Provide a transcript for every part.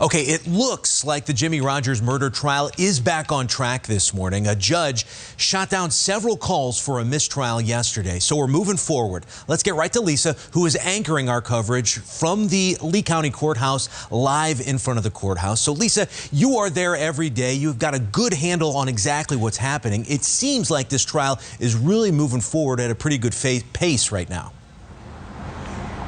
Okay, it looks like the Jimmy Rodgers murder trial is back on track this morning. A judge shot down several calls for a mistrial yesterday, so we're moving forward. Let's get right to Lisa, who is anchoring our coverage from the Lee County Courthouse live in front of the courthouse. So Lisa, you are there every day. You've got a good handle on exactly what's happening. It seems like this trial is really moving forward at a pretty good pace right now.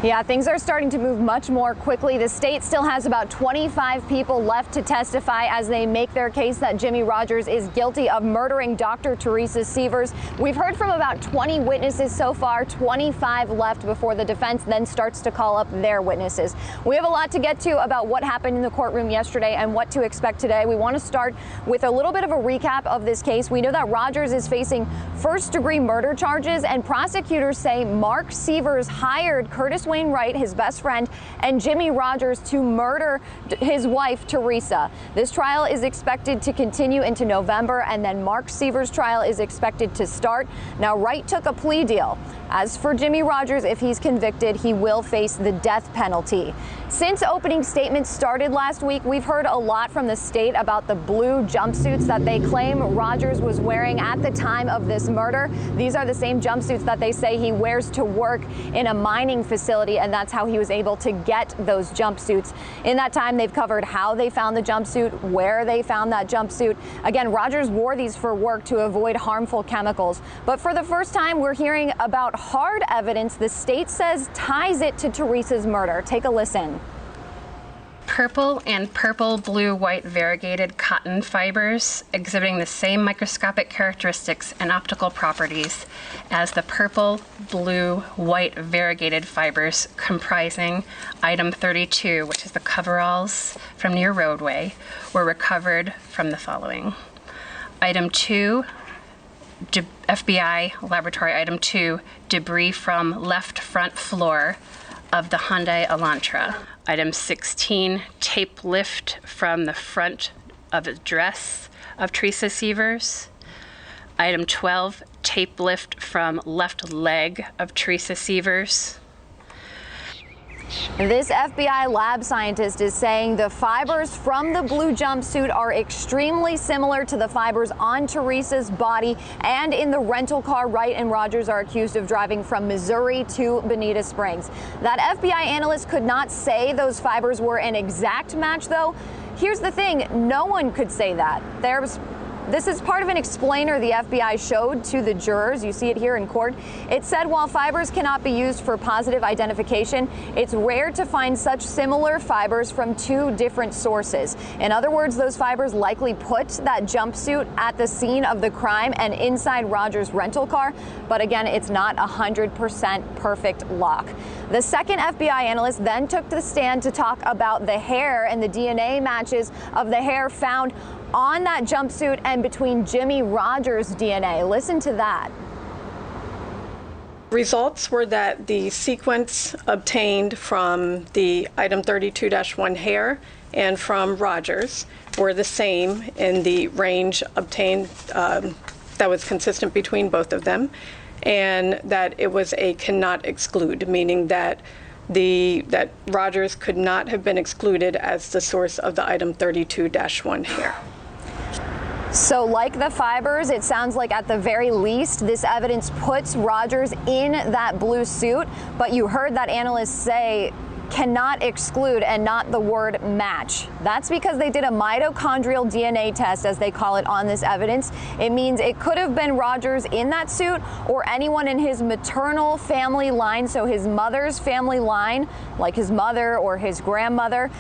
Yeah, things are starting to move much more quickly. The state still has about 25 people left to testify as they make their case that Jimmy Rodgers is guilty of murdering Dr. Teresa Sievers. We've heard from about 20 witnesses so far, 25 left before the defense then starts to call up their witnesses. We have a lot to get to about what happened in the courtroom yesterday and what to expect today. We want to start with a little bit of a recap of this case. We know that Rodgers is facing first-degree murder charges, and prosecutors say Mark Sievers hired Curtis Wainwright, his best friend, and Jimmy Rodgers to murder his wife, Teresa. This trial is expected to continue into November, and then Mark Sievers' trial is expected to start. Now, Wright took a plea deal. As for Jimmy Rodgers, if he's convicted, he will face the death penalty. Since opening statements started last week, we've heard a lot from the state about the blue jumpsuits that they claim Rodgers was wearing at the time of this murder. These are the same jumpsuits that they say he wears to work in a mining facility, and that's how he was able to get those jumpsuits. In that time, they've covered how they found the jumpsuit, where they found that jumpsuit. Again, Rodgers wore these for work to avoid harmful chemicals. But for the first time, we're hearing about hard evidence the state says ties it to Teresa's murder. Take a listen. Purple and purple, blue, white variegated cotton fibers exhibiting the same microscopic characteristics and optical properties as the purple, blue, white variegated fibers comprising item 32, which is the coveralls from near roadway, were recovered from the following. Item 2, FBI laboratory item 2, debris from left front floor of the Hyundai Elantra. Item 16, tape lift from the front of the dress of Teresa Sievers. Item 12, tape lift from left leg of Teresa Sievers. This FBI lab scientist is saying the fibers from the blue jumpsuit are extremely similar to the fibers on Teresa's body and in the rental car Wright and Rodgers are accused of driving from Missouri to Bonita Springs. That FBI analyst could not say those fibers were an exact match, though. Here's the thing, no one could say that. This is part of an explainer the FBI showed to the jurors. You see it here in court. It said while fibers cannot be used for positive identification, it's rare to find such similar fibers from two different sources. In other words, those fibers likely put that jumpsuit at the scene of the crime and inside Rodgers' rental car. But again, it's not 100% perfect lock. The second FBI analyst then took the stand to talk about the hair and the DNA matches of the hair found on that jumpsuit and between Jimmy Rodgers' DNA. Listen to that. Results were that the sequence obtained from the item 32-1 hair and from Rodgers were the same in the range obtained that was consistent between both of them, and that it was a cannot exclude, meaning that that Rodgers could not have been excluded as the source of the item 32-1 hair. So like the fibers, it sounds like at the very least, this evidence puts Rodgers in that blue suit. But you heard that analyst say cannot exclude and not the word match. That's because they did a mitochondrial DNA test, as they call it, on this evidence. It means it could have been Rodgers in that suit or anyone in his maternal family line, so his mother's family line, like his mother or his grandmother.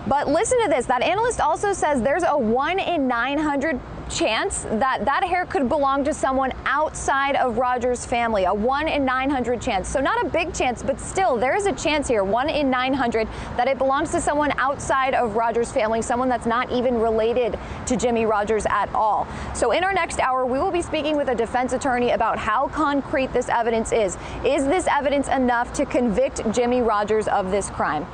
But listen to this, that analyst also says there's a 1 in 900 chance that that hair could belong to someone outside of Rodgers' family, a 1 in 900 chance. So not a big chance, but still there is a chance here, 1 in 900, that it belongs to someone outside of Rodgers' family, someone that's not even related to Jimmy Rodgers at all. So in our next hour, we will be speaking with a defense attorney about how concrete this evidence is. Is this evidence enough to convict Jimmy Rodgers of this crime?